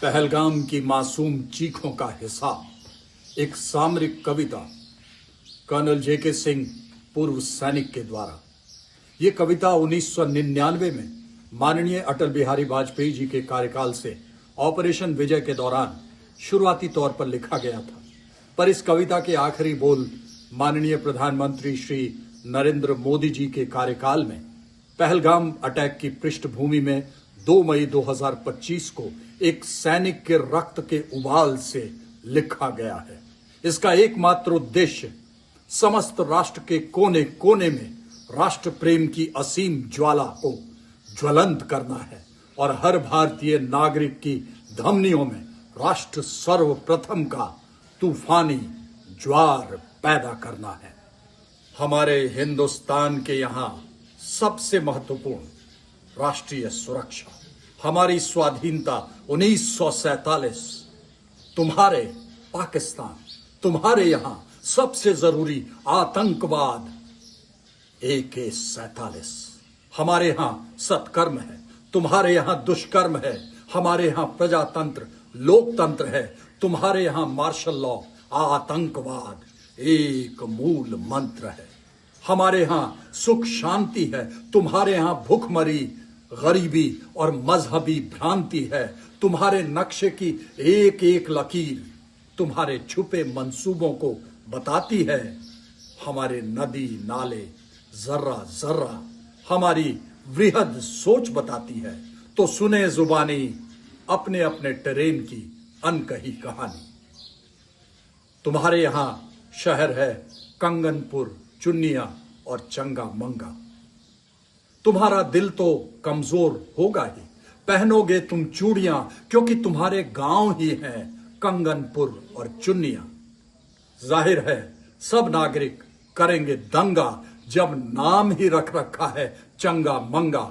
पहलगाम की मासूम चीखों का हिसाब, एक सामरिक कविता कर्नल जेके सिंह पूर्व सैनिक के द्वारा। ये कविता 1999 में माननीय अटल बिहारी वाजपेयी जी के कार्यकाल से ऑपरेशन विजय के दौरान शुरुआती तौर पर लिखा गया था, पर इस कविता के आखिरी बोल माननीय प्रधानमंत्री श्री नरेंद्र मोदी जी के कार्यकाल में पहलगाम अटैक की पृष्ठभूमि में 2 मई 2025 को एक सैनिक के रक्त के उबाल से लिखा गया है। इसका एकमात्र उद्देश्य समस्त राष्ट्र के कोने कोने में राष्ट्र प्रेम की असीम ज्वाला को ज्वलंत करना है और हर भारतीय नागरिक की धमनियों में राष्ट्र सर्वप्रथम का तूफानी ज्वार पैदा करना है। हमारे हिंदुस्तान के यहाँ सबसे महत्वपूर्ण राष्ट्रीय सुरक्षा, हमारी स्वाधीनता 1947, तुम्हारे पाकिस्तान, तुम्हारे यहाँ सबसे जरूरी आतंकवाद AK-47, हमारे यहाँ सत्कर्म है, तुम्हारे यहाँ दुष्कर्म है, हमारे यहाँ प्रजातंत्र लोकतंत्र है, तुम्हारे यहाँ मार्शल लॉ, आतंकवाद एक मूल मंत्र है। हमारे यहाँ सुख शांति है, तुम्हारे यहाँ भूखमरी, गरीबी और मजहबी भ्रांति है। तुम्हारे नक्शे की एक एक लकीर तुम्हारे छुपे मंसूबों को बताती है। हमारे नदी नाले जर्रा जर्रा हमारी वृहद सोच बताती है। तो सुने जुबानी अपने अपने टेरेन की अनकही कहानी। तुम्हारे यहाँ शहर है कंगनपुर, चुन्निया और चंगा मंगा। तुम्हारा दिल तो कमजोर होगा ही, पहनोगे तुम चूड़ियां क्योंकि तुम्हारे गांव ही हैं कंगनपुर और चुन्निया। जाहिर है सब नागरिक करेंगे दंगा जब नाम ही रख रखा है चंगा मंगा।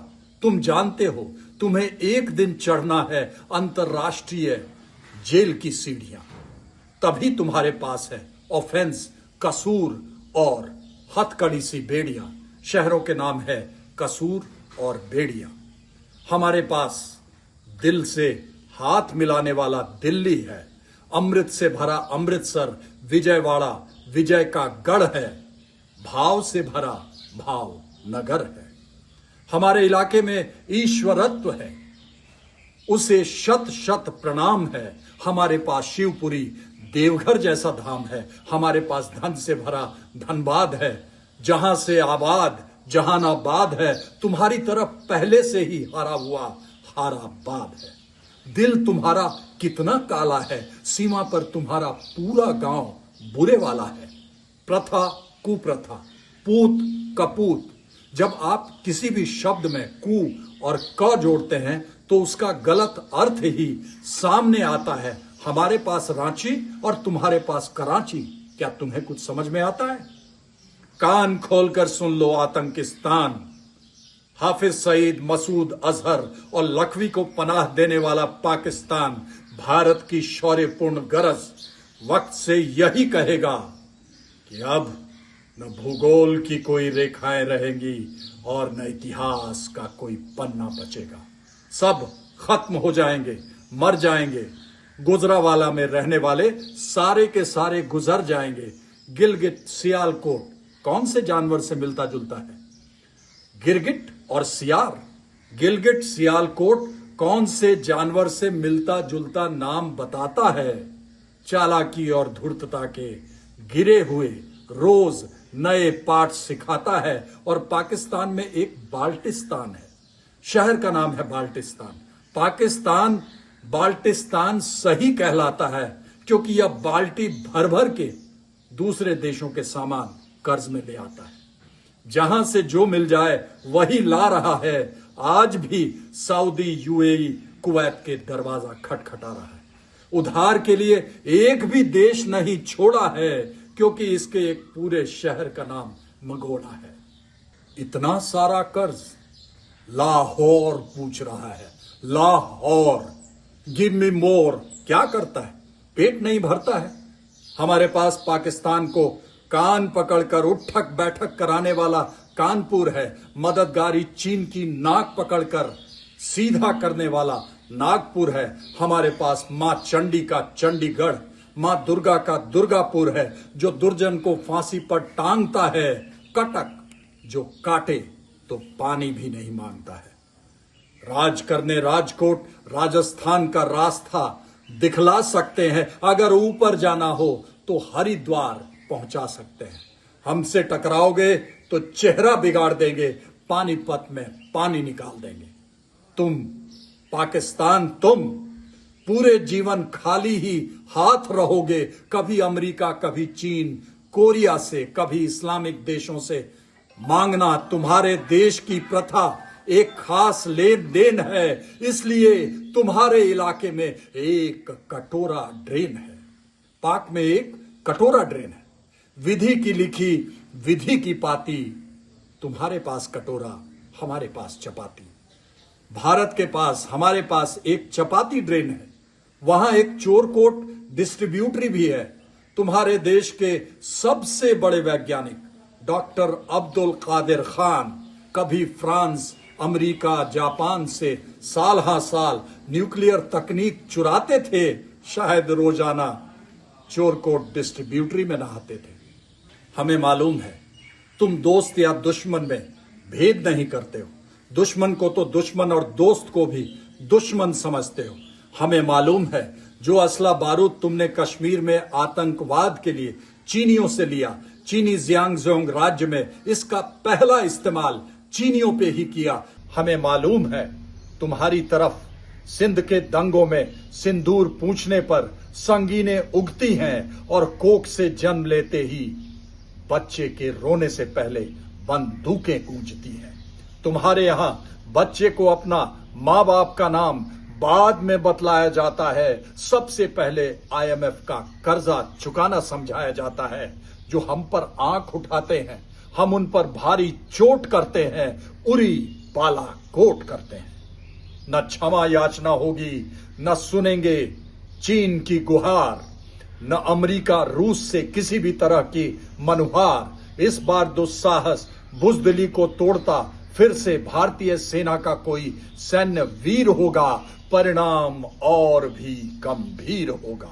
तुम जानते हो तुम्हें एक दिन चढ़ना है अंतरराष्ट्रीय जेल की सीढ़ियां, तभी तुम्हारे पास है ऑफेंस, कसूर और हथकड़ी सी बेड़ियां। शहरों के नाम है कसूर और बेड़ियां। हमारे पास दिल से हाथ मिलाने वाला दिल्ली है, अमृत से भरा अमृतसर, विजयवाड़ा विजय का गढ़ है, भाव से भरा भाव नगर है। हमारे इलाके में ईश्वरत्व है, उसे शत शत प्रणाम है। हमारे पास शिवपुरी देवघर जैसा धाम है, हमारे पास धन से भरा धनबाद है, जहां से आबाद जहानाबाद है। तुम्हारी तरफ पहले से ही हारा हुआ हाराबाद है। दिल तुम्हारा कितना काला है, सीमा पर तुम्हारा पूरा गांव बुरे वाला है। प्रथा कुप्रथा, पूत कपूत, जब आप किसी भी शब्द में कु और क जोड़ते हैं तो उसका गलत अर्थ ही सामने आता है। हमारे पास रांची और तुम्हारे पास कराची, क्या तुम्हें कुछ समझ में आता है? कान खोलकर सुन लो आतंकिस्तान, हाफिज सईद, मसूद अजहर और लखवी को पनाह देने वाला पाकिस्तान भारत की शौर्यपूर्ण गरज वक्त से यही कहेगा कि अब न भूगोल की कोई रेखाएं रहेंगी और न इतिहास का कोई पन्ना बचेगा। सब खत्म हो जाएंगे, मर जाएंगे। गुजरावाला में रहने वाले सारे के सारे गुजर जाएंगे। गिलगिट सियालकोट कौन से जानवर से मिलता जुलता है? गिरगिट और सियार। गिलगिट सियालकोट कौन से जानवर से मिलता जुलता नाम बताता है? चालाकी और धूर्तता के गिरे हुए रोज नए पाठ सिखाता है। और पाकिस्तान में एक बाल्टिस्तान है, शहर का नाम है बाल्टिस्तान। पाकिस्तान बाल्टिस्तान सही कहलाता है क्योंकि यह बाल्टी भर भर के दूसरे देशों के सामान कर्ज में ले आता है। जहां से जो मिल जाए वही ला रहा है। आज भी सऊदी, UAE, कुवैत के दरवाजा खटखटा रहा है। उधार के लिए एक भी देश नहीं छोड़ा है क्योंकि इसके एक पूरे शहर का नाम मगोड़ा है। इतना सारा कर्ज लाहौर पूछ रहा है। लाहौर, गिव मी मोर, क्या करता है? पेट नहीं भरता है। हमारे पास पाकिस्तान को कान पकड़कर उठक बैठक कराने वाला कानपुर है। मददगारी चीन की नाक पकड़कर सीधा करने वाला नागपुर है, हमारे पास मां चंडी का चंडीगढ़, मां दुर्गा का दुर्गापुर है जो दुर्जन को फांसी पर टांगता है, कटक जो काटे तो पानी भी नहीं मांगता है। राज करने राजकोट राजस्थान का रास्ता दिखला सकते हैं, अगर ऊपर जाना हो तो हरिद्वार पहुंचा सकते हैं। हमसे टकराओगे तो चेहरा बिगाड़ देंगे, पानीपत में पानी निकाल देंगे। तुम पाकिस्तान, तुम पूरे जीवन खाली ही हाथ रहोगे, कभी अमेरिका, कभी चीन, कोरिया से, कभी इस्लामिक देशों से मांगना तुम्हारे देश की प्रथा, एक खास लेन देन है, इसलिए तुम्हारे इलाके में एक कटोरा ड्रेन है। पाक में एक कटोरा ड्रेन है, विधि की लिखी विधि की पाती, तुम्हारे पास कटोरा, हमारे पास चपाती। भारत के पास, हमारे पास एक चपाती ड्रेन है, वहां एक चोरकोट डिस्ट्रीब्यूटरी भी है। तुम्हारे देश के सबसे बड़े वैज्ञानिक डॉक्टर अब्दुल कादिर खान कभी फ्रांस, अमेरिका, जापान से साल हा साल न्यूक्लियर तकनीक चुराते थे, शायद रोजाना चोरकोट डिस्ट्रीब्यूटरी में नहाते थे। हमें मालूम है तुम दोस्त या दुश्मन में भेद नहीं करते हो, दुश्मन को तो दुश्मन और दोस्त को भी दुश्मन समझते हो। हमें मालूम है जो असला बारूद तुमने कश्मीर में आतंकवाद के लिए चीनियों से लिया, चीनी जियांगजोंग राज्य में इसका पहला इस्तेमाल चीनियों पे ही किया। हमें मालूम है तुम्हारी तरफ सिंध के दंगों में सिंदूर पूछने पर संगीनें उगती हैं और कोख से जन्म लेते ही बच्चे के रोने से पहले बंदूकें गूंजती हैं। तुम्हारे यहां बच्चे को अपना माँ बाप का नाम बाद में बतलाया जाता है, सबसे पहले IMF का कर्जा चुकाना समझाया जाता है। जो हम पर आंख उठाते हैं, हम उन पर भारी चोट करते हैं, उरी बाला कोट करते हैं। न क्षमा याचना होगी, न सुनेंगे चीन की गुहार, न अमेरिका रूस से किसी भी तरह की मनुहार। इस बार दुस्साहस बुजदिली को तोड़ता फिर से भारतीय सेना का कोई सैन्य वीर होगा, परिणाम और भी गंभीर होगा।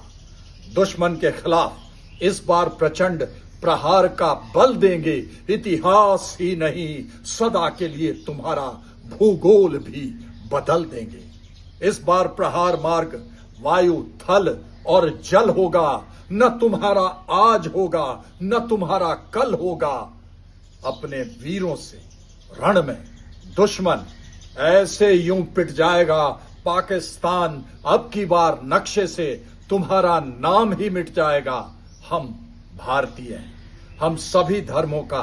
दुश्मन के खिलाफ इस बार प्रचंड प्रहार का बल देंगे, इतिहास ही नहीं सदा के लिए तुम्हारा भूगोल भी बदल देंगे। इस बार प्रहार मार्ग वायु, थल और जल होगा, न तुम्हारा आज होगा न तुम्हारा कल होगा। अपने वीरों से रण में दुश्मन ऐसे यूं पिट जाएगा, पाकिस्तान अब की बार नक्शे से तुम्हारा नाम ही मिट जाएगा। हम भारतीय हैं, हम सभी धर्मों का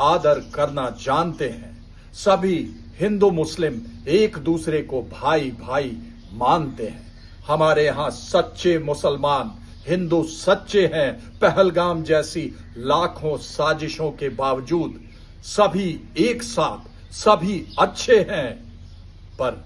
आदर करना जानते हैं, सभी हिंदू मुस्लिम एक दूसरे को भाई भाई मानते हैं। हमारे यहाँ सच्चे मुसलमान हिंदू सच्चे हैं। पहलगाम जैसी लाखों साजिशों के बावजूद सभी एक साथ, सभी अच्छे हैं। पर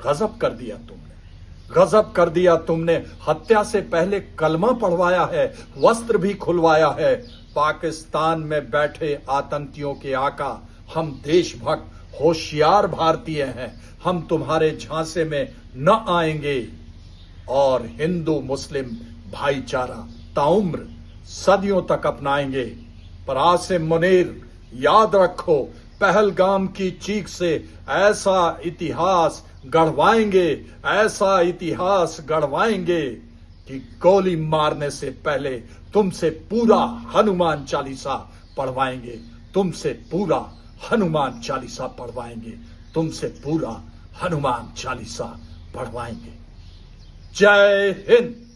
गजब कर दिया तुमने, गजब कर दिया तुमने। हत्या से पहले कलमा पढ़वाया है, वस्त्र भी खुलवाया है। पाकिस्तान में बैठे आतंकियों के आका हम देशभक्त होशियार भारतीय हैं, हम तुम्हारे झांसे में न आएंगे और हिंदू मुस्लिम भाईचारा ताउम्र सदियों तक अपनाएंगे। पर आसिम मुनीर याद रखो, पहलगाम की चीख से ऐसा इतिहास गढ़वाएंगे, ऐसा इतिहास गढ़वाएंगे कि गोली मारने से पहले तुमसे पूरा हनुमान चालीसा पढ़वाएंगे, तुमसे पूरा हनुमान चालीसा पढ़वाएंगे, तुमसे पूरा हनुमान चालीसा पढ़वाएंगे। जय हिंद।